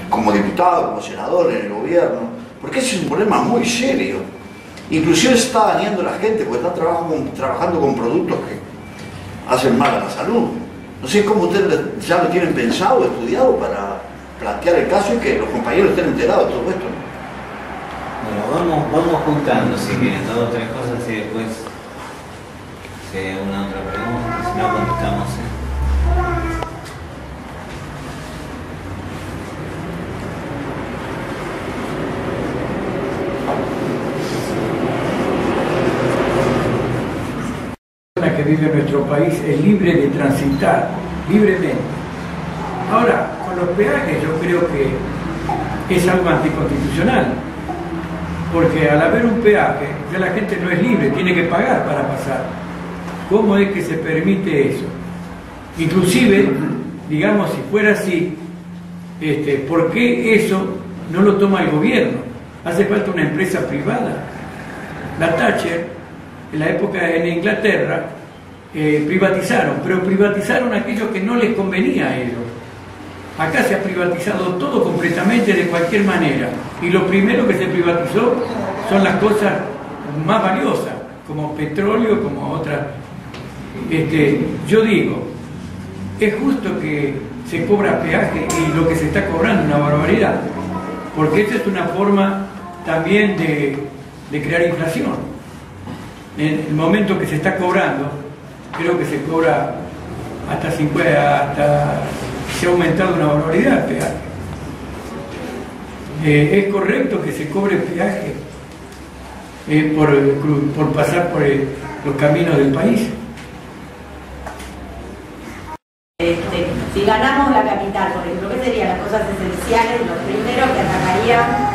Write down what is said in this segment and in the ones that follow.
como diputado, como senador en el gobierno, porque ese es un problema muy serio. Inclusive se está dañando la gente porque está trabajando con productos que hacen mal a la salud. No sé cómo ustedes ya lo tienen pensado, estudiado para plantear el caso y que los compañeros estén enterados de todo esto. Bueno, vamos juntando si quieren 2 o 3 cosas y después si hay una otra pregunta, si no contestamos. Que vive en nuestro país es libre de transitar libremente. Ahora, con los peajes yo creo que es algo anticonstitucional, porque al haber un peaje ya la gente no es libre, tiene que pagar para pasar. ¿Cómo es que se permite eso? Inclusive, digamos, si fuera así, ¿por qué eso no lo toma el gobierno? Hace falta una empresa privada. La Thatcher, en la época en Inglaterra, privatizaron, pero privatizaron aquello que no les convenía a ellos. Acá se ha privatizado todo completamente de cualquier manera, y lo primero que se privatizó son las cosas más valiosas, como petróleo, como otras. Yo digo, es justo que se cobra peaje y lo que se está cobrando es una barbaridad, porque esta es una forma también de crear inflación. En el momento que se está cobrando, creo que se cobra hasta 50, hasta se ha aumentado una barbaridad el peaje. ¿Es correcto que se cobre peaje por pasar por los caminos del país? Si ganamos la capital, por ejemplo, ¿qué serían las cosas esenciales, lo primero que atacarían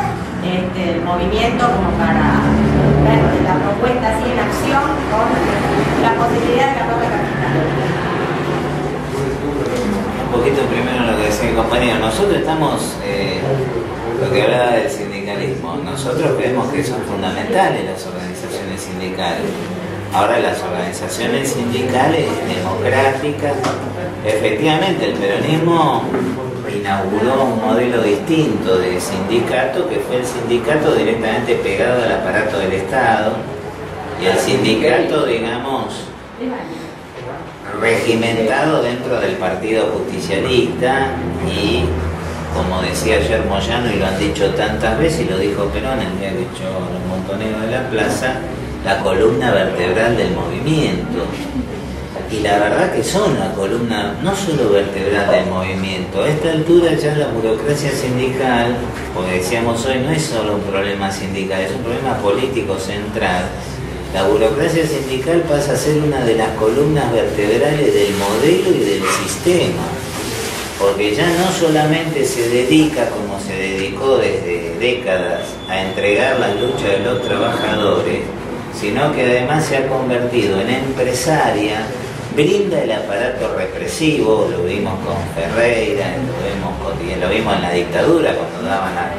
el movimiento como para la propuesta así en acción con la posibilidad de ganar la capital? Un poquito primero lo que decía el compañero. Nosotros estamos, lo que hablaba del sindicalismo, nosotros creemos que son fundamentales las organizaciones sindicales. Ahora las organizaciones sindicales democráticas, efectivamente el peronismo inauguró un modelo distinto de sindicato, que fue el sindicato directamente pegado al aparato del Estado, y el sindicato, digamos, regimentado dentro del Partido Justicialista, y como decía ayer Moyano, y lo han dicho tantas veces, y lo dijo Perón el día que echó a los montoneros de la plaza, la columna vertebral del movimiento. Y la verdad que son la columna no solo vertebral del movimiento. A esta altura ya la burocracia sindical, como decíamos hoy, no es solo un problema sindical, es un problema político central. La burocracia sindical pasa a ser una de las columnas vertebrales del modelo y del sistema, porque ya no solamente se dedica, como se dedicó desde décadas, a entregar la lucha de los trabajadores, sino que además se ha convertido en empresaria, brinda el aparato represivo, lo vimos con Ferreira, lo vimos en la dictadura cuando daban la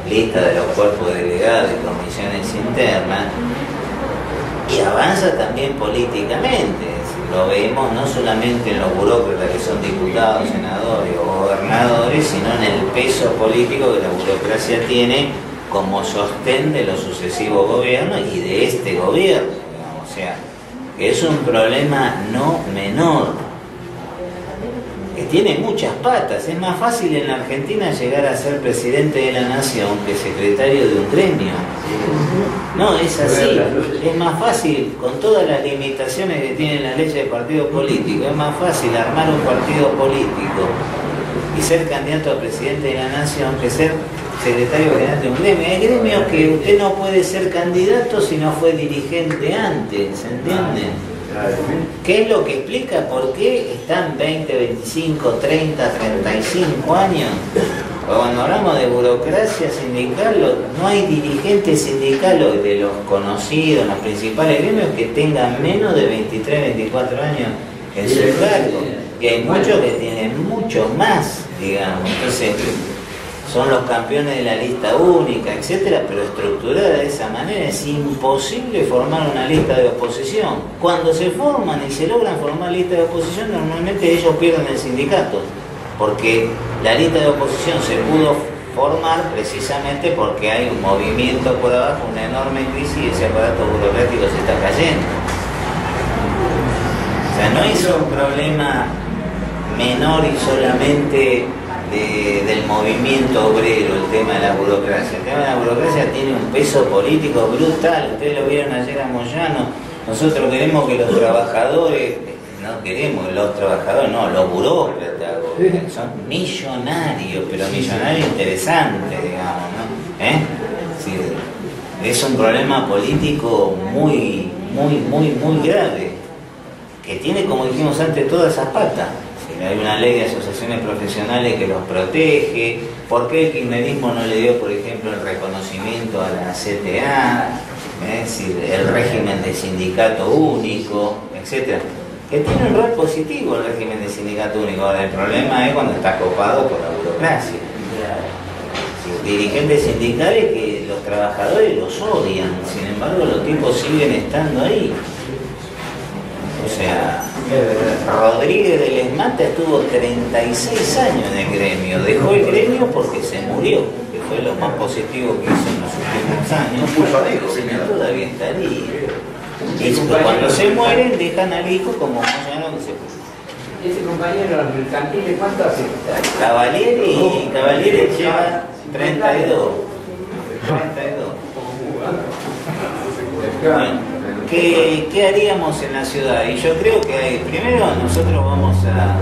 lista de los cuerpos delegados y comisiones internas, y avanza también políticamente. Lo vemos no solamente en los burócratas que son diputados, senadores o gobernadores, sino en el peso político que la burocracia tiene como sostén de los sucesivos gobiernos y de este gobierno, digamos. O sea, que es un problema no menor, que tiene muchas patas. Es más fácil en la Argentina llegar a ser presidente de la nación que secretario de un gremio. No, es así. Es más fácil, con todas las limitaciones que tiene la ley de partido político, es más fácil armar un partido político y ser candidato a presidente de la nación que ser secretario general de un gremio. Hay gremios que usted no puede ser candidato si no fue dirigente antes, ¿se entiende? ¿Qué es lo que explica por qué están 20, 25, 30, 35 años? Cuando hablamos de burocracia sindical, no hay dirigente sindical de los conocidos, los principales gremios, que tengan menos de 23, 24 años en su cargo. Y hay muchos que tienen mucho más, digamos. Entonces, son los campeones de la lista única, etcétera, pero estructurada de esa manera es imposible formar una lista de oposición. Cuando se forman y se logran formar listas de oposición, normalmente ellos pierden el sindicato, porque La lista de oposición se pudo formar precisamente porque hay un movimiento por abajo, una enorme crisis y ese aparato burocrático se está cayendo. O sea, no es un problema menor y solamente del movimiento obrero, el tema de la burocracia. El tema de la burocracia tiene un peso político brutal. Ustedes lo vieron ayer a Moyano. Nosotros queremos que los trabajadores, no queremos los trabajadores, no, los burócratas son millonarios, pero millonarios interesantes, digamos, ¿no? Sí, es un problema político muy grave, que tiene, como dijimos antes, todas esas patas. Hay una ley de asociaciones profesionales que los protege. ¿Por qué el kirchnerismo no le dio, por ejemplo, el reconocimiento a la CTA? Es decir, el régimen de sindicato único, etcétera, que tiene un rol positivo el régimen de sindicato único. Ahora, el problema es cuando está copado por la burocracia. Dirigentes sindicales que los trabajadores los odian, sin embargo los tipos siguen estando ahí. O sea, Rodríguez de Lesmata estuvo 36 años en el gremio, dejó el gremio porque se murió, que fue lo más positivo que hizo en los últimos años. Si no, todavía estaría. Y cuando se mueren dejan al hijo como Moyano que se puso. Ese compañero mercantil, ¿cuánto hace? Cavalieri lleva 32. Bueno, ¿qué haríamos en la ciudad? Y yo creo que primero nosotros vamos a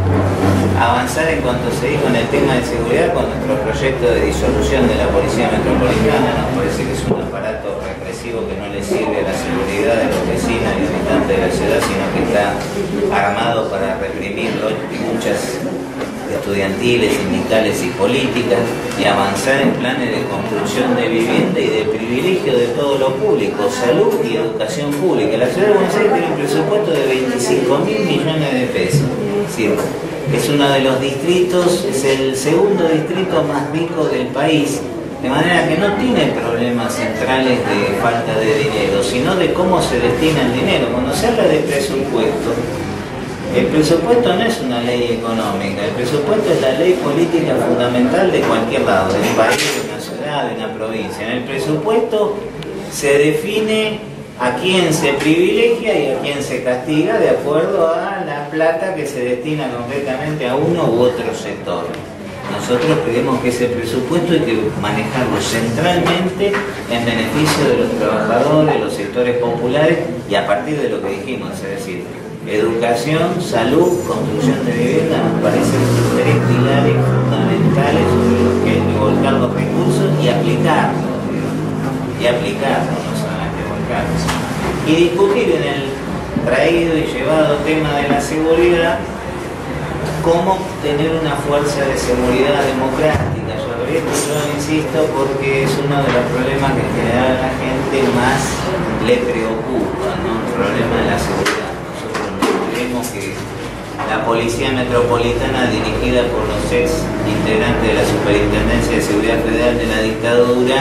avanzar en cuanto se dijo en el tema de seguridad con nuestro proyecto de disolución de la Policía Metropolitana. Nos parece que es un aparato represivo que no le sirve a la seguridad de los vecinos y habitantes de la ciudad, sino que está armado para reprimir luchas estudiantiles, sindicales y políticas, y avanzar en planes de construcción de vivienda y de privilegio de todo lo público, salud y educación pública. La ciudad de Buenos Aires tiene un presupuesto de 25.000 millones de pesos. Es decir, es uno de los distritos, es el segundo distrito más rico del país, de manera que no tiene problemas centrales de falta de dinero, sino de cómo se destina el dinero. Cuando se habla de presupuesto, el presupuesto no es una ley económica, el presupuesto es la ley política fundamental de cualquier lado, de un país, de una ciudad, de una provincia. En el presupuesto se define a quién se privilegia y a quién se castiga de acuerdo a la plata que se destina concretamente a uno u otro sector. Nosotros creemos que ese presupuesto hay que manejarlo centralmente en beneficio de los trabajadores, los sectores populares y a partir de lo que dijimos, es decir, educación, salud, construcción de vivienda, nos parecen tres pilares fundamentales sobre los que hay que volcar los recursos y aplicarlos, no solamente volcarlos. Y discutir en el traído y llevado tema de la seguridad, cómo tener una fuerza de seguridad democrática. Yo insisto porque es uno de los problemas que en general a la gente más le preocupa, ¿no? El problema de la seguridad. Que la Policía Metropolitana, dirigida por los ex integrantes de la Superintendencia de Seguridad Federal de la dictadura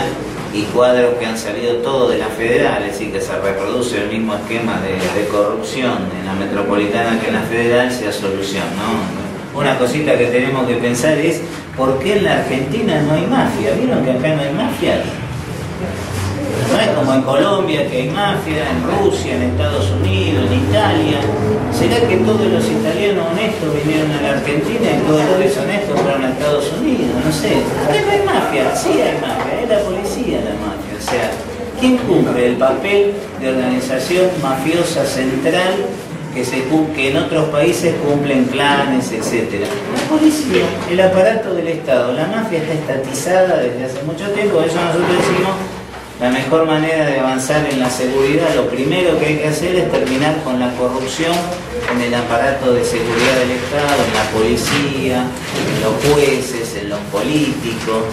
y cuadros que han salido todos de la federal, es decir, que se reproduce el mismo esquema de corrupción en la metropolitana que en la federal, sea solución, ¿no? Una cosita que tenemos que pensar es ¿por qué en la Argentina no hay mafia? ¿Vieron que acá no hay mafia? No es como en Colombia que hay mafia, en Rusia, en Estados Unidos, en Italia. ¿Será que todos los italianos honestos vinieron a la Argentina y todos los deshonestos fueron a Estados Unidos? No sé. Acá no hay mafia, sí hay mafia, es la policía la mafia. O sea, ¿quién cumple el papel de organización mafiosa central que en otros países cumplen clanes, etcétera? La policía, el aparato del Estado. La mafia está estatizada desde hace mucho tiempo, eso nosotros decimos. La mejor manera de avanzar en la seguridad, lo primero que hay que hacer es terminar con la corrupción en el aparato de seguridad del Estado, en la policía, en los jueces, en los políticos.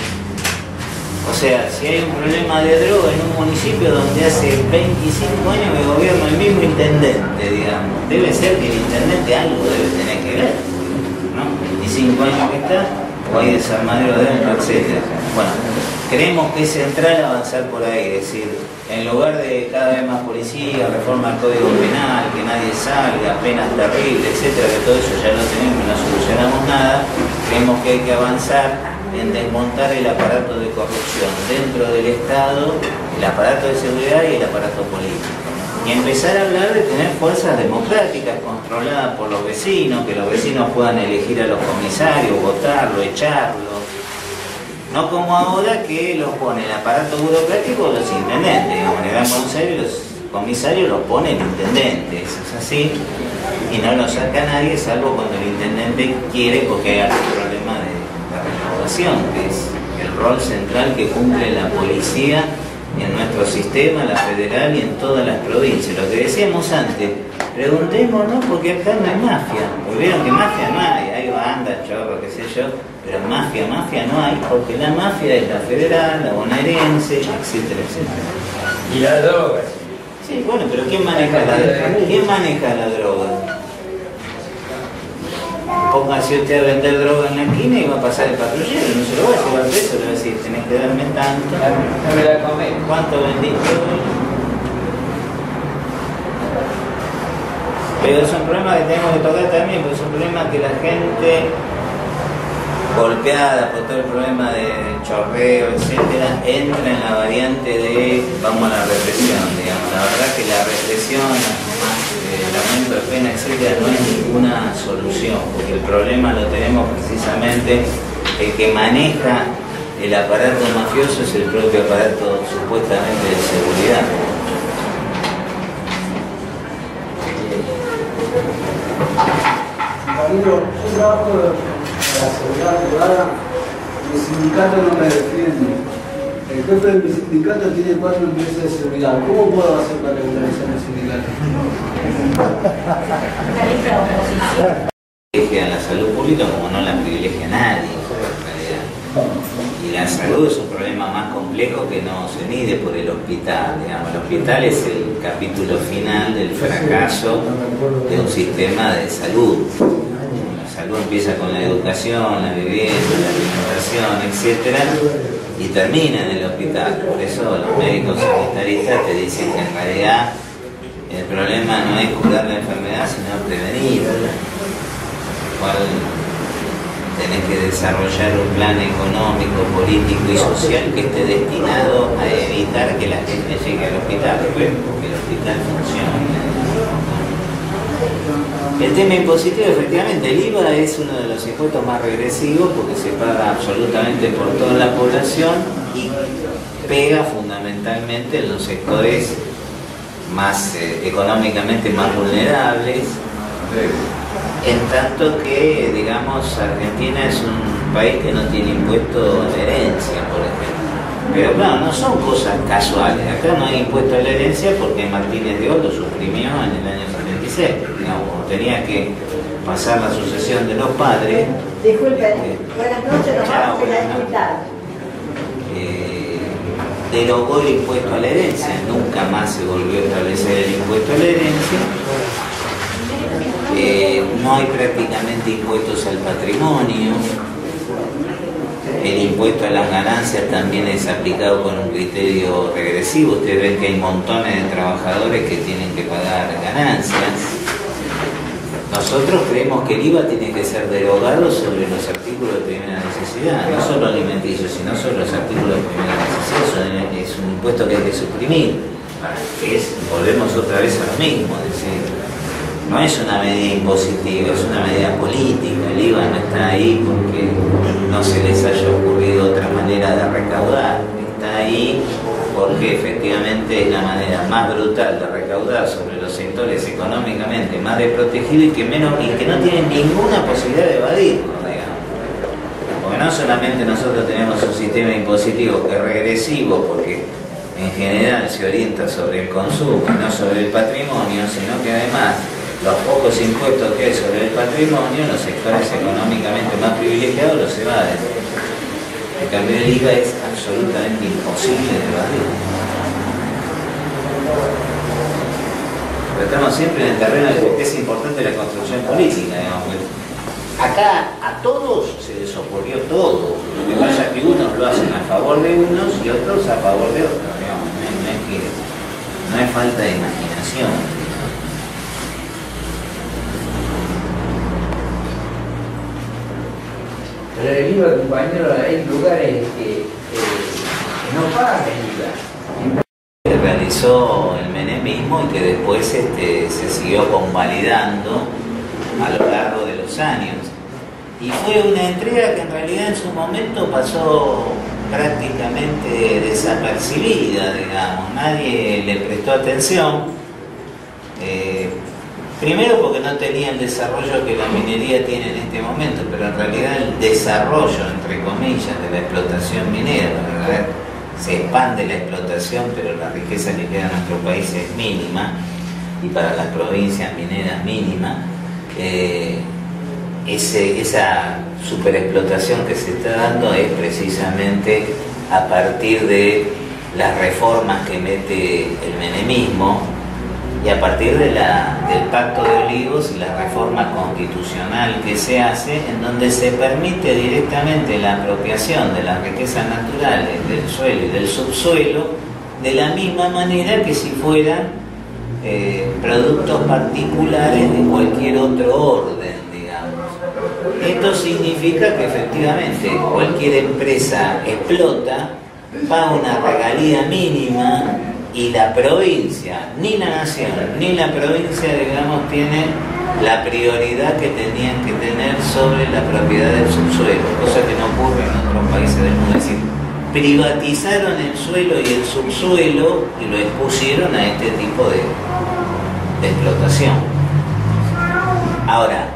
O sea, si hay un problema de droga en un municipio donde hace 25 años que gobierna el mismo intendente, digamos, debe ser que el intendente algo debe tener que ver, ¿no? 25 años que está. o hay desarmadero dentro, etc. Bueno, creemos que es central avanzar por ahí, es decir, en lugar de cada vez más policía, reforma del Código Penal, que nadie salga, penas terribles, etcétera, que todo eso ya lo tenemos y no solucionamos nada, creemos que hay que avanzar en desmontar el aparato de corrupción dentro del Estado, el aparato de seguridad y el aparato político. Y empezar a hablar de tener fuerzas democráticas controladas por los vecinos, que los vecinos puedan elegir a los comisarios, votarlo, echarlo. No como ahora que los pone el aparato burocrático los intendentes. Digamos, en el Gran Buenos Aires los comisarios los pone el intendente, eso es así, y no lo saca nadie salvo cuando el intendente quiere, porque hay algún problema de recaudación, que es el rol central que cumple la policía en nuestro sistema, la federal y en todas las provincias. Lo que decíamos antes, preguntémonos porque acá no hay mafia, porque vieron que mafia no hay bandas, chorro, qué sé yo, pero mafia no hay, porque la mafia es la federal, la bonaerense, etcétera, etcétera. Y la droga. Sí, bueno, pero ¿quién maneja la droga? Póngase usted a vender droga en la esquina y va a pasar el patrullero, no se lo va a llevar preso, le va a decir, tenés que darme tanto. No me la comé. ¿Cuánto vendiste hoy? Pero es un problema que tenemos que tocar también, porque es un problema que la gente golpeada por todo el problema de chorreo, etcétera, entra en la variante de vamos a la represión, digamos. La verdad que la represión, el aumento de pena, etcétera, no es ninguna solución, porque el problema lo tenemos precisamente, el que maneja el aparato mafioso es el propio aparato supuestamente de seguridad. Camilo, yo trabajo en la seguridad privada, mi sindicato no me defiende. El jefe de mi sindicato tiene 4 empresas de seguridad. ¿Cómo puedo hacer para regularizar mi sindicato? Privilegia la salud pública como no la privilegia nadie, en realidad. Y la salud es un problema más complejo que no se mide por el hospital. Digamos. El hospital es el capítulo final del fracaso de un sistema de salud. La salud empieza con la educación, la vivienda, la alimentación, etcétera, y termina en el hospital. Por eso los médicos sanitaristas te dicen que en realidad el problema no es curar la enfermedad, sino prevenirla. Cual tenés que desarrollar un plan económico, político y social que esté destinado a evitar que la gente llegue al hospital, que el hospital funcione. El tema impositivo, efectivamente, el IVA es uno de los impuestos más regresivos porque se paga absolutamente por toda la población y pega fundamentalmente en los sectores más económicamente más vulnerables. En tanto que, digamos, Argentina es un país que no tiene impuesto a la herencia, por ejemplo. Pero claro, no son cosas casuales. Acá no hay impuesto a la herencia porque Martínez de Oz lo suprimió en el año 76. Digamos, como tenía que pasar la sucesión de los padres. Disculpen, buenas noches, nos vamos a escuchar. Derogó el impuesto a la herencia. Nunca más se volvió a establecer el impuesto a la herencia. No hay prácticamente impuestos al patrimonio. El impuesto a las ganancias también es aplicado con un criterio regresivo. Ustedes ven que hay montones de trabajadores que tienen que pagar ganancias. Nosotros creemos que el IVA tiene que ser derogado sobre los artículos de primera necesidad, no solo alimenticios, sino sobre los artículos de primera necesidad. Eso es un impuesto que hay que suprimir. Volvemos otra vez a lo mismo, es decir, no es una medida impositiva, es una medida política. El IVA no está ahí porque no se les haya ocurrido otra manera de recaudar. Está ahí porque efectivamente es la manera más brutal de recaudar sobre los sectores económicamente más desprotegidos y que no tienen ninguna posibilidad de evadirlo, digamos. Porque no solamente nosotros tenemos un sistema impositivo que es regresivo, porque en general se orienta sobre el consumo y no sobre el patrimonio, sino que además los pocos impuestos que hay sobre el patrimonio, los sectores económicamente más privilegiados los evaden. En cambio el IVA es absolutamente imposible de evadir. Pero estamos siempre en el terreno de por qué es importante la construcción política, digamos. acá a todos se les ocurrió todo. Lo que pasa es que unos lo hacen a favor de unos y otros a favor de otros. Digamos. No es falta de imaginación. Pero el IVA, compañero, hay lugares que no pagan el IVA. Se realizó el menemismo y que después se siguió convalidando a lo largo de los años. Y fue una entrega que en realidad en su momento pasó prácticamente desapercibida, digamos. Nadie le prestó atención. Primero porque no tenía el desarrollo que la minería tiene en este momento, pero en realidad el desarrollo, entre comillas, de la explotación minera, ¿verdad? Se expande la explotación, pero la riqueza que queda en nuestro país es mínima, y para las provincias mineras mínima. Esa superexplotación que se está dando es precisamente a partir de las reformas que mete el menemismo y a partir de del Pacto de Olivos y la reforma constitucional que se hace, en donde se permite directamente la apropiación de las riquezas naturales del suelo y del subsuelo de la misma manera que si fueran productos particulares de cualquier otro orden, digamos. Esto significa que efectivamente cualquier empresa explota, paga una regalía mínima y la provincia, ni la nación, ni la provincia, digamos, tiene la prioridad que tenían que tener sobre la propiedad del subsuelo, cosa que no ocurre en otros países del mundo. Es decir, privatizaron el suelo y el subsuelo y lo expusieron a este tipo de explotación. Ahora,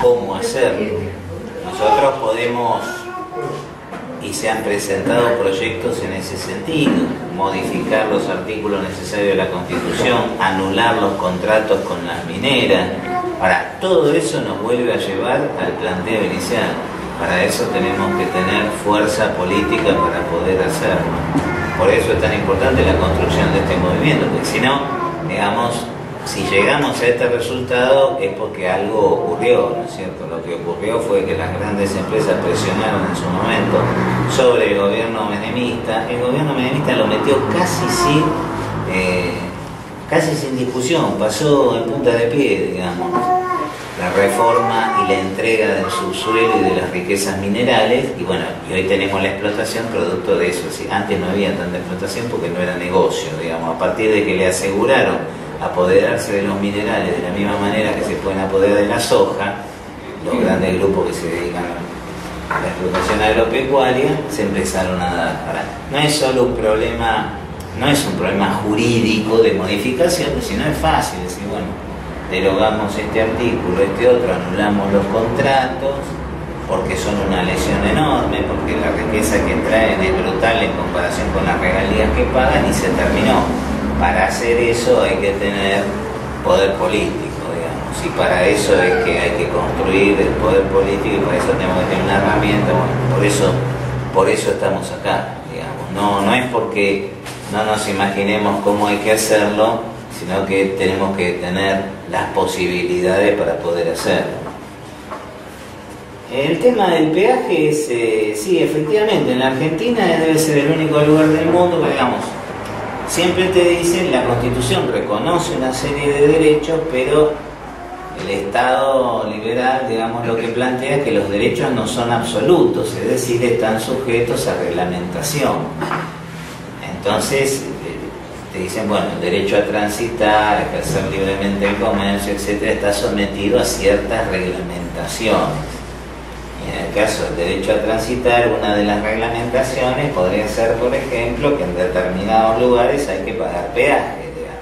¿cómo hacerlo? Nosotros podemos, y se han presentado proyectos en ese sentido, modificar los artículos necesarios de la Constitución, anular los contratos con las mineras. Ahora, todo eso nos vuelve a llevar al planteo inicial. Para eso tenemos que tener fuerza política para poder hacerlo. Por eso es tan importante la construcción de este movimiento, porque si no, digamos, si llegamos a este resultado es porque algo ocurrió, ¿no es cierto? Lo que ocurrió fue que las grandes empresas presionaron en su momento sobre el gobierno menemista. El gobierno menemista lo metió casi sin discusión, pasó en punta de pie, digamos, la reforma y la entrega del subsuelo y de las riquezas minerales, y bueno, y hoy tenemos la explotación producto de eso. ¿Sí? Antes no había tanta explotación porque no era negocio, digamos, a partir de que le aseguraron apoderarse de los minerales de la misma manera que se pueden apoderar de la soja, los grandes grupos que se dedican a la explotación agropecuaria se empezaron a dar. Ahora, no es solo un problema, no es un problema jurídico de modificación, sino es fácil decir, bueno, derogamos este artículo, este otro, anulamos los contratos porque son una lesión enorme, porque la riqueza que traen es brutal en comparación con las regalías que pagan y se terminó. Para hacer eso hay que tener poder político, digamos, y para eso es que hay que construir el poder político y para eso tenemos que tener una herramienta. Bueno, por eso estamos acá, digamos. No es porque no nos imaginemos cómo hay que hacerlo, sino que tenemos que tener las posibilidades para poder hacerlo. El tema del peaje es, sí, efectivamente, en la Argentina debe ser el único lugar del mundo que, digamos, siempre te dicen, la Constitución reconoce una serie de derechos, pero el Estado liberal, digamos, lo que plantea es que los derechos no son absolutos, es decir, están sujetos a reglamentación. Entonces, te dicen, bueno, el derecho a transitar, a ejercer libremente el comercio, etcétera, está sometido a ciertas reglamentaciones. Y en el caso del derecho a transitar, una de las reglamentaciones podría ser, por ejemplo, que en determinados lugares hay que pagar peaje, digamos.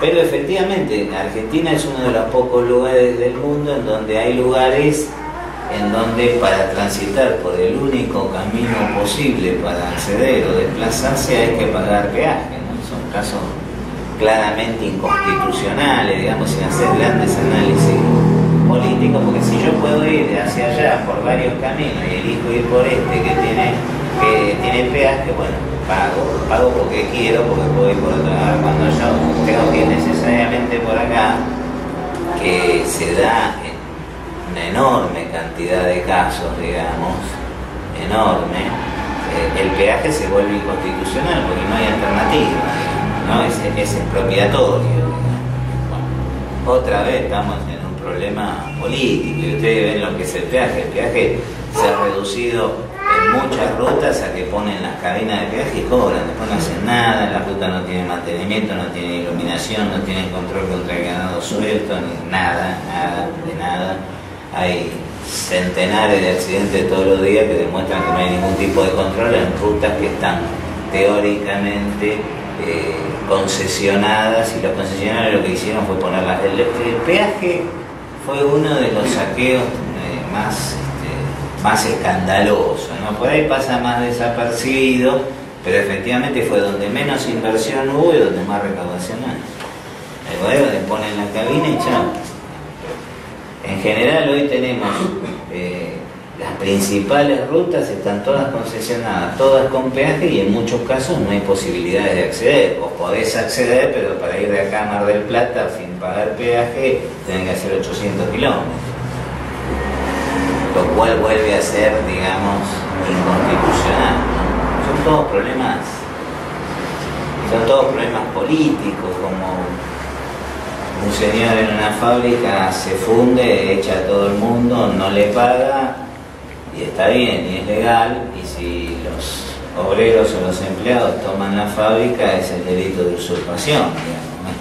Pero efectivamente, Argentina es uno de los pocos lugares del mundo en donde hay lugares en donde para transitar por el único camino posible para acceder o desplazarse hay que pagar peaje, ¿no? Son casos claramente inconstitucionales, digamos, sin hacer grandes análisis políticos, porque si yo puedo ir hacia allá por varios caminos y elijo ir por este que tiene peaje, bueno, pago porque quiero, porque puedo ir por otro lado. Cuando yo tengo que ir necesariamente por acá, que se da en una enorme cantidad de casos, digamos, enorme, el peaje se vuelve inconstitucional porque no hay alternativa, digamos, ¿no? Es expropiatorio, digamos. Bueno, otra vez estamos en un problema político y ustedes ven lo que es el peaje se ha reducido en muchas rutas a que ponen las cabinas de peaje y cobran, después no hacen nada, la ruta no tiene mantenimiento, no tiene iluminación, no tiene control contra el ganado suelto, ni nada de nada. Hay centenares de accidentes todos los días que demuestran que no hay ningún tipo de control en rutas que están teóricamente concesionadas, y los concesionarios lo que hicieron fue ponerlas. El peaje fue uno de los saqueos más escandaloso, ¿no? Por ahí pasa más desapercibido, pero efectivamente fue donde menos inversión hubo y donde más recaudación hay. El gobierno le pone en la cabina y chao. En general hoy tenemos las principales rutas están todas concesionadas, todas con peaje, y en muchos casos no hay posibilidades de acceder, o podés acceder, pero para ir de acá a Mar del Plata sin pagar peaje tenés que hacer 800 kilómetros. Lo cual vuelve a ser, digamos, inconstitucional, ¿no? Son todos problemas políticos, como un señor en una fábrica se funde, echa a todo el mundo, no le paga, y está bien, y es legal, y si los obreros o los empleados toman la fábrica es el delito de usurpación, digamos.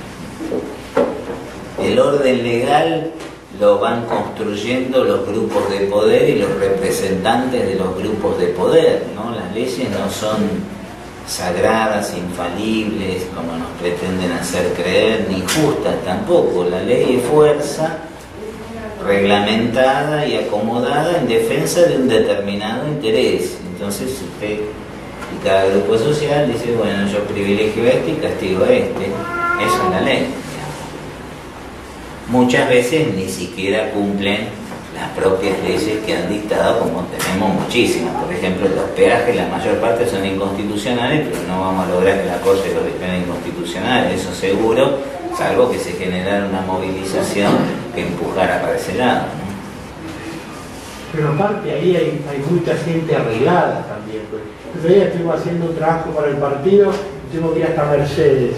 El orden legal lo van construyendo los grupos de poder y los representantes de los grupos de poder, ¿no? Las leyes no son sagradas, infalibles, como nos pretenden hacer creer, ni justas tampoco. La ley es fuerza reglamentada y acomodada en defensa de un determinado interés. Entonces usted y cada grupo social dice, bueno, yo privilegio a este y castigo a este. Eso es la ley. Muchas veces ni siquiera cumplen las propias leyes que han dictado, como tenemos muchísimas. Por ejemplo, los peajes, la mayor parte son inconstitucionales, pero no vamos a lograr que la Corte los declare inconstitucionales, eso seguro, salvo que se generara una movilización que empujara para ese lado, ¿no? Pero aparte ahí hay mucha gente arreglada también. Pues. El otro día estuvimos haciendo un trabajo para el partido, tuvimos que ir hasta Mercedes.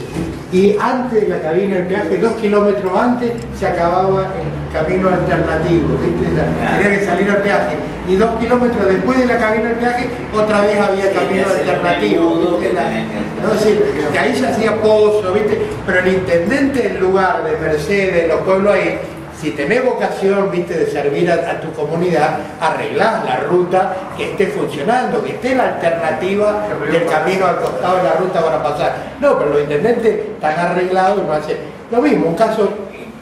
Y antes de la cabina del peaje, 2 kilómetros antes, se acababa el camino alternativo, ¿viste? Tenía que salir al peaje. Y 2 kilómetros después de la cabina del peaje, otra vez había camino alternativo. No, sí, que ahí se hacía pozo, ¿viste? Pero el intendente del lugar, de Mercedes, los pueblos ahí, si tenés vocación, viste, de servir a tu comunidad, arreglás la ruta que esté funcionando, que esté la alternativa del camino al costado de la ruta para pasar. No, pero los intendentes están arreglados y no hacen. Lo mismo, un caso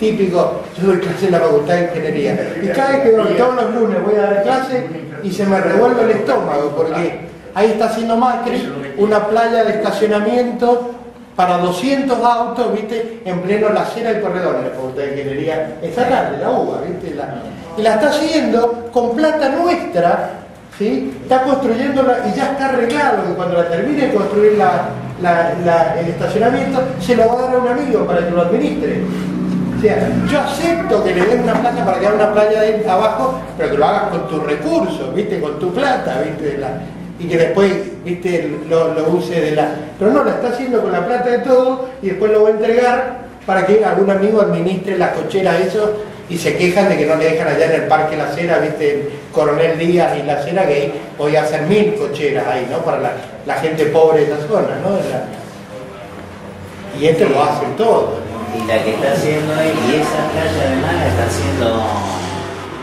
típico, yo doy clase en la Facultad de Ingeniería, y cada vez que todos los lunes voy a dar clase y se me revuelve el estómago, porque ahí está haciendo Macri una playa de estacionamiento para 200 autos, ¿viste? En pleno la acera del corredor en la Facultad de Ingeniería estatal, de la UBA, ¿viste? Y la está haciendo con plata nuestra, ¿sí? Está construyéndola y ya está arreglado, que cuando la termine de construir el estacionamiento, se lo va a dar a un amigo para que lo administre. O sea, yo acepto que le den una plata para que haga una playa de abajo, pero que lo hagas con tus recursos, ¿viste? Con tu plata, ¿viste? Y que después, viste, lo use de la... Pero no, la está haciendo con la plata de todo y después lo va a entregar para que algún amigo administre las cocheras, eso, y se quejan de que no le dejan allá en el Parque La Cera, viste, Coronel Díaz y La Cera, que ahí podía hacer 1000 cocheras ahí, ¿no? Para la gente pobre de esa zona, ¿no? Y esto lo hacen todos, ¿no? Y la que está haciendo ahí, y esa playa además la está haciendo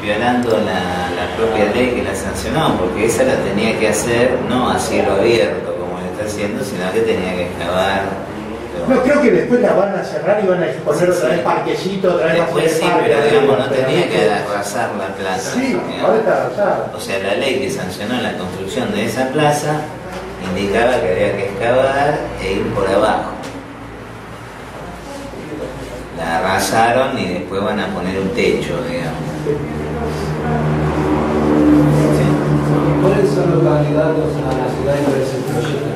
violando la propia ley que la sancionó, porque esa la tenía que hacer no a cielo abierto como le está haciendo, sino que tenía que excavar. No, creo que después la van a cerrar y van a exponer otra vez parquecito, otra vez después sí, pero digamos, no tenía que arrasar la plaza. Sí, ahora está arrasada. O sea, la ley que sancionó la construcción de esa plaza indicaba que había que excavar e ir por abajo. La arrasaron y después van a poner un techo, digamos. ¿Cuáles son los candidatos a la ciudad y ese proyecto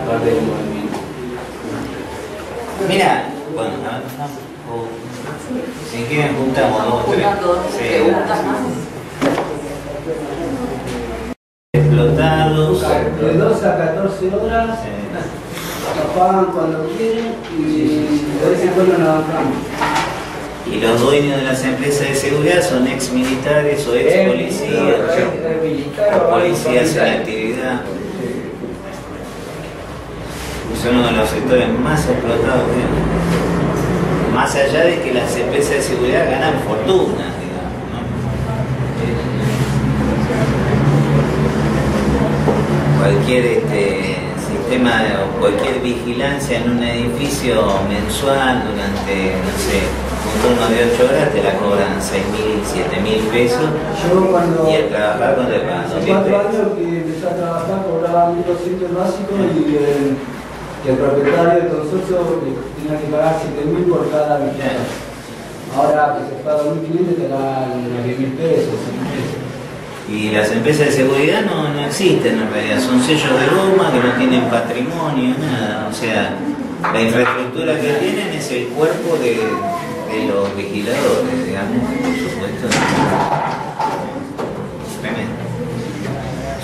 parte del movimiento? Mira, bueno, ¿en qué quieren juntamos dos o tres. Sí. Preguntas más. Explotados. De 12 a 14 horas, lo pagan cuando quieren y de vez en cuando nos bancamos. Y los dueños de las empresas de seguridad son ex militares o ex policías, o policías en actividad. Son uno de los sectores más explotados, ¿no? Más allá de que las empresas de seguridad ganan fortunas, digamos, ¿no? Cualquier sistema o cualquier vigilancia en un edificio mensual durante, no sé, un turno de 8 horas te la cobran 6.000, 7.000 pesos. Yo cuando Y al trabajar con el pagan 2.000 hace 4 pesos. años que empecé a trabajar cobraba 1.200 básicos y el propietario del consorcio tenía que pagar 7.000 por cada vigilador. Ahora que se paga 1.500 te dan 10.000 pesos, 6.000 pesos. Y las empresas de seguridad no existen en realidad, son sellos de goma que no tienen patrimonio, nada. O sea, la infraestructura que tienen es el cuerpo de los vigiladores, digamos, por supuesto. Tremendo.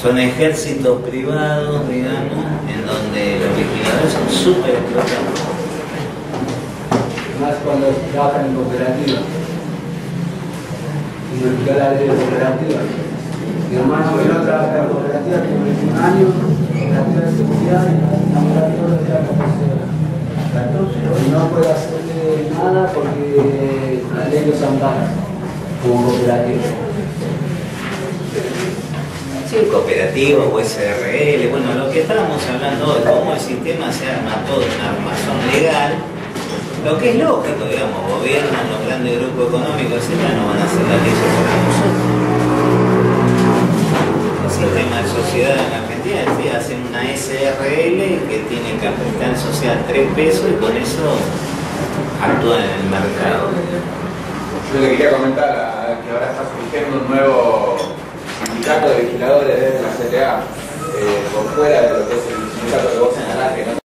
Son ejércitos privados, digamos, en donde los vigiladores son súper explotados. Más cuando trabajan en cooperativa. Y modificar la ley de cooperativa. Mi hermano que no trabaja en cooperativa tiene 21 años, cooperativa de seguridad y laborar todos los días 14 horas. 14 horas. Y no puede hacerle nada porque la ley los ampara como cooperativa. Sí, cooperativa o SRL, bueno, lo que estábamos hablando hoy, cómo el sistema se arma todo en un armazón legal, lo que es lógico, digamos, gobiernan los grandes grupos económicos, etc., no van a hacer las leyes para nosotros. El sistema de sociedad en Argentina decía, hacen una SRL que tiene capital social 3 pesos y con eso actúan en el mercado. Yo le quería comentar que ahora está surgiendo un nuevo sindicato de vigiladores desde la CTA, por fuera de lo